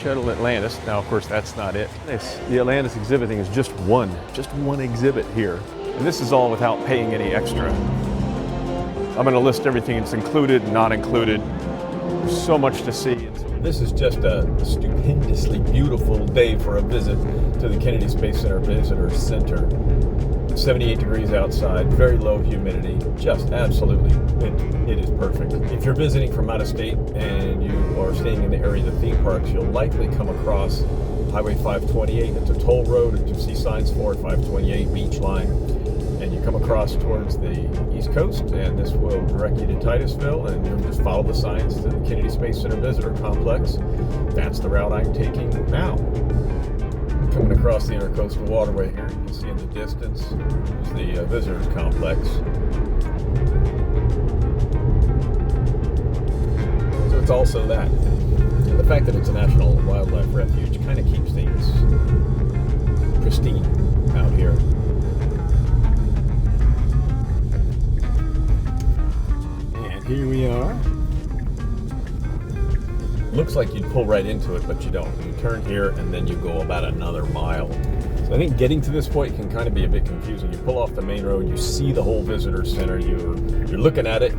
Shuttle Atlantis. Now, of course, that's not it. The Atlantis exhibiting is just one exhibit here. And this is all without paying any extra. I'm going to list everything that's included and not included. There's so much to see. This is just a stupendously beautiful day for a visit to the Kennedy Space Center Visitor Center. 78 degrees outside, very low humidity, just absolutely, it is perfect. If you're visiting from out of state and you are staying in the area of the theme parks, you'll likely come across Highway 528. It's a toll road, as you see signs for it, 528 Beach Line. And you come across towards the East Coast, and this will direct you to Titusville, and you'll just follow the signs to the Kennedy Space Center Visitor Complex. That's the route I'm taking now. Coming across the Intercoastal Waterway here, you can see in the distance is the Visitors Complex. So it's also that. And the fact that it's a National Wildlife Refuge kind of keeps things pristine out here. Here we are. Looks like you'd pull right into it, but you don't. You turn here and then you go about another mile. So I think getting to this point can kind of be a bit confusing. You pull off the main road, you see the whole visitor center, you're looking at it,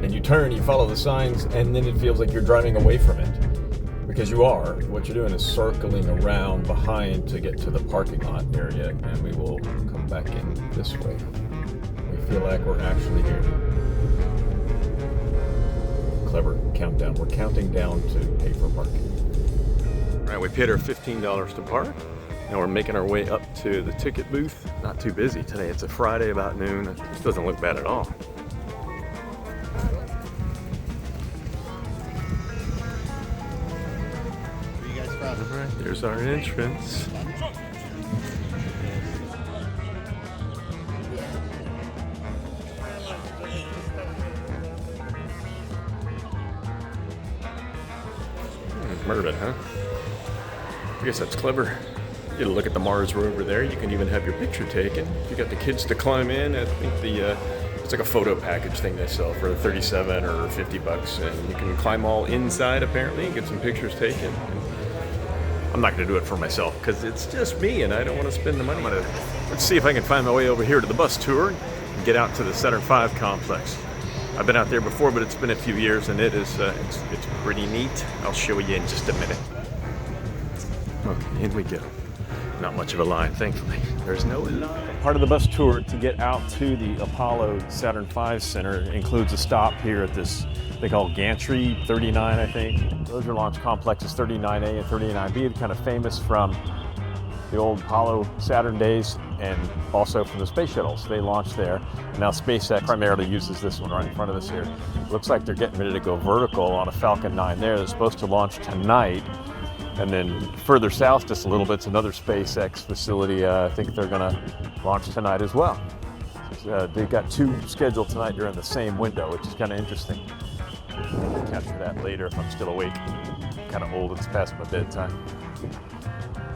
and you turn, you follow the signs, and then it feels like you're driving away from it. Because you are. What you're doing is circling around behind to get to the parking lot area, and we will come back in this way. We feel like we're actually here. Clever countdown. We're counting down to pay for parking. All right, we paid our $15 to park. Now we're making our way up to the ticket booth. Not too busy today. It's a Friday about noon. This doesn't look bad at all. Where you guys from? All right, there's our entrance. MRVN, huh? I guess that's clever. You get a look at the Mars rover there. You can even have your picture taken. If you got the kids to climb in, I think it's like a photo package thing they sell for 37 or 50 bucks, and you can climb all inside apparently and get some pictures taken. And I'm not going to do it for myself because it's just me and I don't want to spend the money. Let's see if I can find my way over here to the bus tour and get out to the Saturn V complex. I've been out there before, but it's been a few years, and it's pretty neat. I'll show you in just a minute. Okay, in we go. Not much of a line, thankfully. There's no line. Part of the bus tour to get out to the Apollo Saturn V Center includes a stop here at this, they call Gantry 39, I think. Those are launch complexes 39A and 39B, kind of famous from the old Apollo Saturn days and also from the space shuttles. They launched there. Now SpaceX primarily uses this one right in front of us here. Looks like they're getting ready to go vertical on a Falcon 9 there. They're supposed to launch tonight. And then further south just a little bit, it's another SpaceX facility. I think they're gonna launch tonight as well. They've got two scheduled tonight during the same window, which is kind of interesting. I'll capture that later if I'm still awake. Kind of old, it's past my bedtime.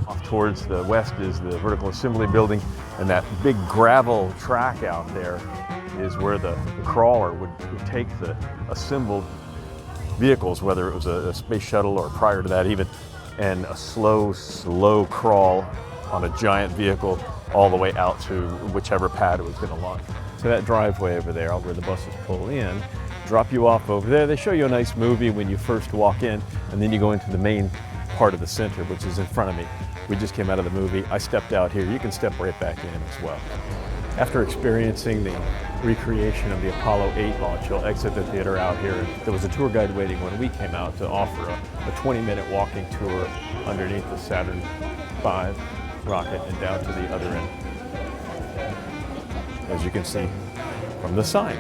Off towards the west is the vertical assembly building, and that big gravel track out there is where the crawler would take the assembled vehicles, whether it was a space shuttle or prior to that even, and a slow crawl on a giant vehicle all the way out to whichever pad it was going to launch. So that driveway over there where the buses pull in, drop you off over there. They show you a nice movie when you first walk in, and then you go into the main part of the center, which is in front of me. We just came out of the movie. I stepped out here. You can step right back in as well. After experiencing the recreation of the Apollo 8 launch, you'll exit the theater out here. There was a tour guide waiting when we came out to offer a 20-minute walking tour underneath the Saturn V rocket and down to the other end, as you can see from the sign.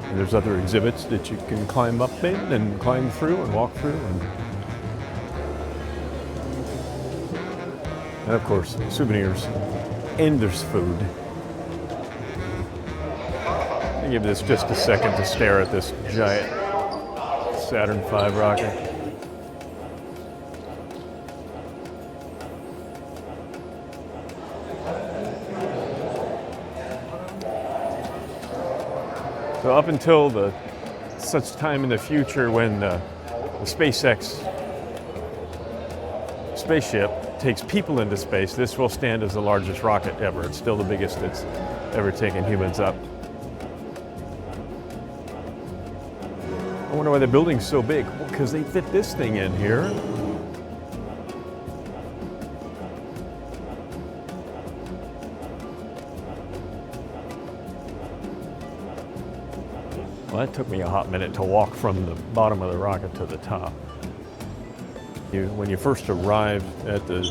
And there's other exhibits that you can climb up in and climb through and walk through. And of course, souvenirs, and there's food. I'll give this just a second to stare at this giant Saturn V rocket. So up until such time in the future when the SpaceX spaceship takes people into space, this will stand as the largest rocket ever. It's still the biggest that's ever taken humans up. I wonder why the building's so big. Well, because they fit this thing in here. Well, that took me a hot minute to walk from the bottom of the rocket to the top. When you first arrive at the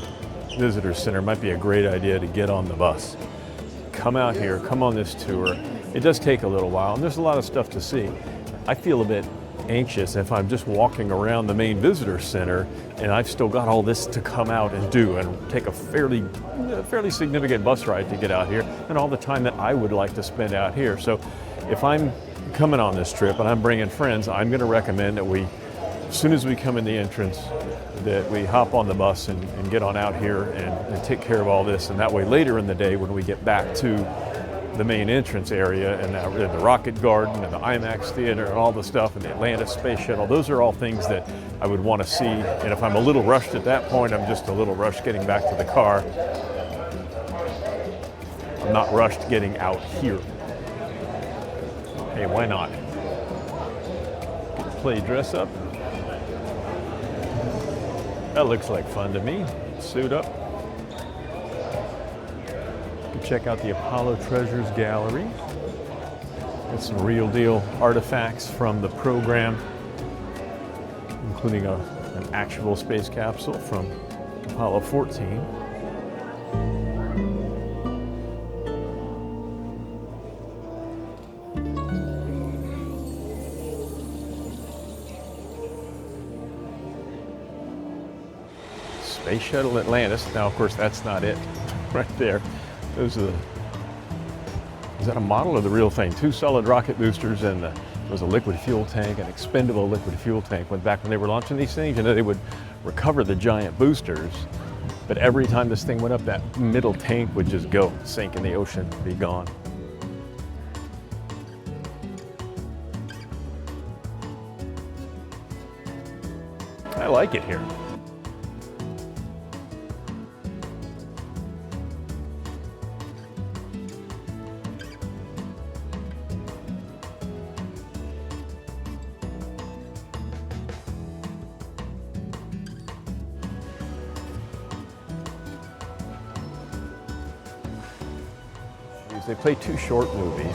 visitor center, it might be a great idea to get on the bus. Come out here, come on this tour. It does take a little while, and there's a lot of stuff to see. I feel a bit anxious if I'm just walking around the main visitor center and I've still got all this to come out and do and take a fairly significant bus ride to get out here, and all the time that I would like to spend out here. So if I'm coming on this trip and I'm bringing friends, I'm going to recommend that as soon as we come in the entrance, that we hop on the bus and get on out here and take care of all this. And that way later in the day when we get back to the main entrance area and the Rocket Garden and the IMAX Theater and all the stuff and the Atlantis Space Shuttle, those are all things that I would want to see. And if I'm a little rushed at that point, I'm just a little rushed getting back to the car. I'm not rushed getting out here. Hey, why not? Play dress up. That looks like fun to me. Suit up. You can check out the Apollo Treasures Gallery. Got some real deal artifacts from the program, including an actual space capsule from Apollo 14. Space Shuttle Atlantis. Now, of course, that's not it right there. Is that a model of the real thing? 2 solid rocket boosters and there was a liquid fuel tank, an expendable liquid fuel tank. Back when they were launching these things, they would recover the giant boosters, but every time this thing went up, that middle tank would just go, sink in the ocean, be gone. I like it here. They play 2 short movies,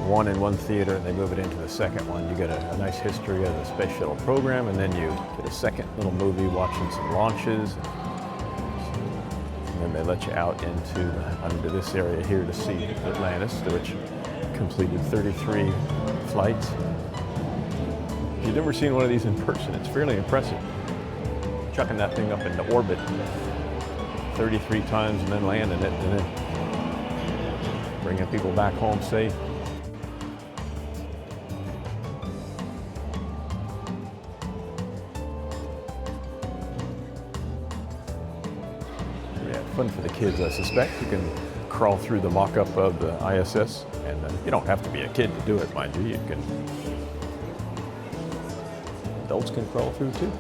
one in one theater, and they move it into the second one. You get a nice history of the Space Shuttle program, and then you get a second little movie watching some launches. And then they let you out into this area here to see Atlantis, which completed 33 flights. If you've never seen one of these in person, it's fairly impressive. Chucking that thing up into orbit 33 times and then landing it, and then bringing people back home safe. Yeah, fun for the kids, I suspect. You can crawl through the mock-up of the ISS, and you don't have to be a kid to do it, mind you. Adults can crawl through too.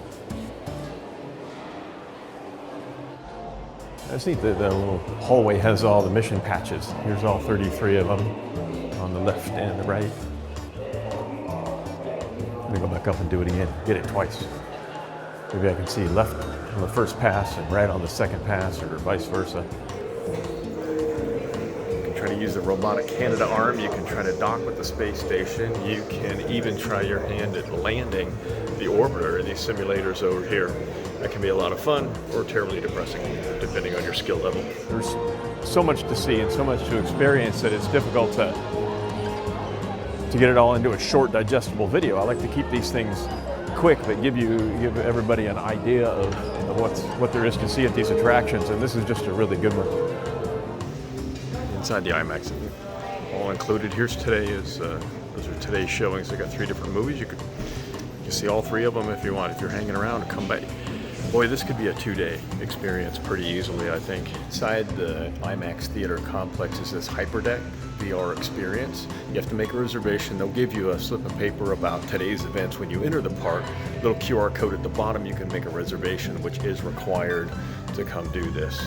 I just think that the little hallway has all the mission patches. Here's all 33 of them on the left and the right. Let me go back up and do it again. Get it twice. Maybe I can see left on the first pass and right on the second pass, or vice versa. You can try to use the robotic Canada arm. You can try to dock with the space station. You can even try your hand at landing the orbiter in these simulators over here. That can be a lot of fun or terribly depressing, depending on your skill level. There's so much to see and so much to experience that it's difficult to get it all into a short, digestible video. I like to keep these things quick, but give everybody an idea of what there is to see at these attractions, and this is just a really good one. Inside the IMAX, all included. Those are today's showings. They got 3 different movies. You can see all 3 of them if you want. If you're hanging around, come by. Boy, this could be a 2-day experience pretty easily, I think. Inside the IMAX theater complex is this Hyperdeck. VR experience. You have to make a reservation. They'll give you a slip of paper about today's events when you enter the park. Little QR code at the bottom, you can make a reservation, which is required to come do this.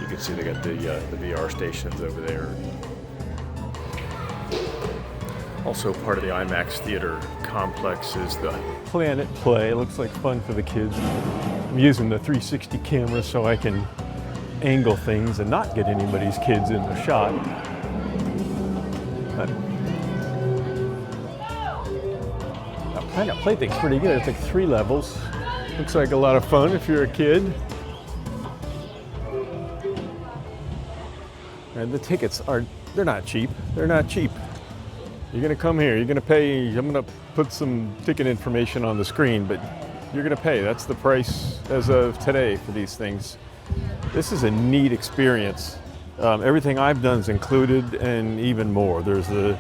You can see they got the VR stations over there. Also part of the IMAX theater complex is the Planet Play. It looks like fun for the kids. I'm using the 360 camera so I can angle things and not get anybody's kids in the shot. But that Planet Play thing's pretty good. It's like 3 levels. Looks like a lot of fun if you're a kid. And the tickets they're not cheap. They're not cheap. You're gonna come here, you're gonna pay, I'm gonna put some ticket information on the screen, but you're gonna pay. That's the price as of today for these things. This is a neat experience. Everything I've done is included and even more. There's the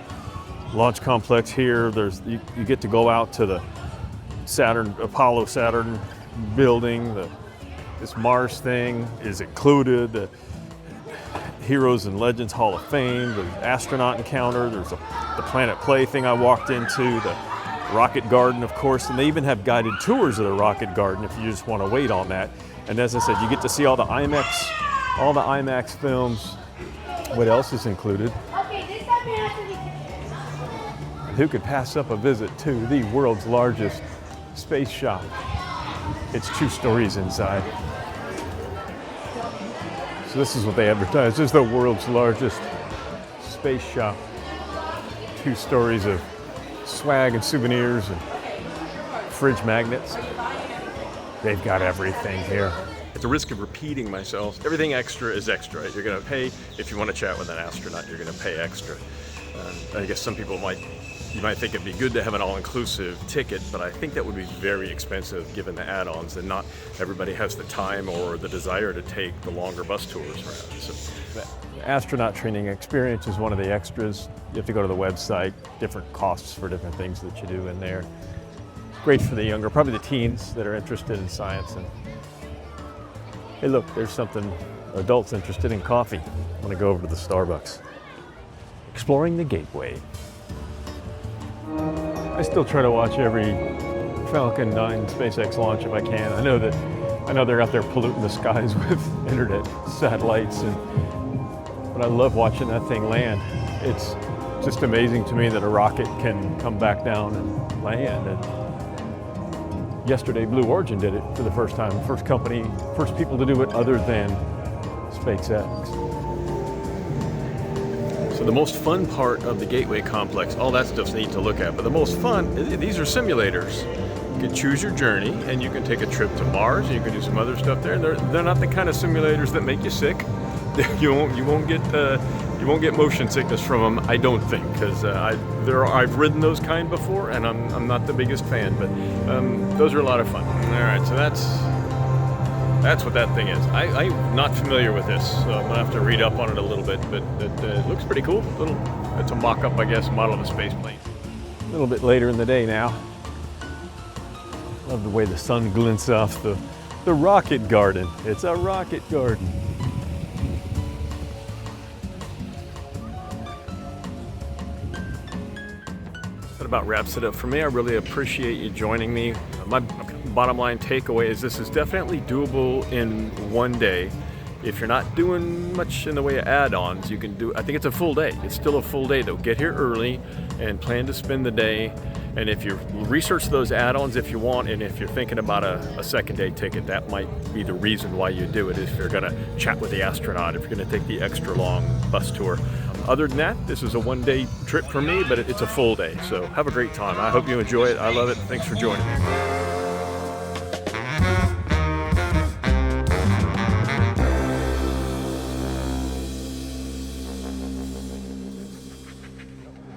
launch complex here. You get to go out to the Apollo Saturn building. This Mars thing is included. The Heroes and Legends Hall of Fame, the astronaut encounter. There's the Planet Play thing I walked into, the Rocket Garden, of course, and they even have guided tours of the Rocket Garden if you just want to wait on that. And as I said, you get to see all the IMAX films. What else is included? Who could pass up a visit to the world's largest space shop? It's 2 stories inside. So this is what they advertise. This is the world's largest space shop. 2 stories of swag and souvenirs and fridge magnets. They've got everything here. At the risk of repeating myself, everything extra is extra. Right? You're going to pay if you want to chat with an astronaut. You're going to pay extra. I guess some people you might think it'd be good to have an all-inclusive ticket, but I think that would be very expensive given the add-ons, and not everybody has the time or the desire to take the longer bus tours around. So, the astronaut training experience is one of the extras. You have to go to the website, different costs for different things that you do in there. Great for the younger, probably the teens that are interested in science. And hey, look, there's something, adults interested in coffee. I'm gonna go over to the Starbucks. Exploring the Gateway. I still try to watch every Falcon 9 SpaceX launch if I can. I know they're out there polluting the skies with internet satellites, but I love watching that thing land. It's just amazing to me that a rocket can come back down and land. And yesterday, Blue Origin did it for the first time. First company, first people to do it other than SpaceX. So the most fun part of the Gateway complex, all that stuff's neat to look at, but the most fun, these are simulators. You can choose your journey and you can take a trip to Mars and you can do some other stuff there. They're not the kind of simulators that make you sick. You won't get motion sickness from them, I don't think, because I've ridden those kind before and I'm not the biggest fan, but those are a lot of fun. All right, so that's what that thing is. I'm not familiar with this, so I'm gonna have to read up on it a little bit, but it looks pretty cool. It's a mock-up, I guess, model of a space plane. A little bit later in the day now. Love the way the sun glints off the rocket garden. It's a rocket garden. That about wraps it up for me. I really appreciate you joining me. My bottom line takeaway is this is definitely doable in one day. If you're not doing much in the way of add-ons, you can do, I think it's a full day. It's still a full day though. Get here early and plan to spend the day. And if you research those add-ons if you want, and if you're thinking about a second day ticket, that might be the reason why you do it, if you're gonna chat with the astronaut, if you're gonna take the extra long bus tour. Other than that, this is a one-day trip for me, but it's a full day. So have a great time. I hope you enjoy it. I love it. Thanks for joining me.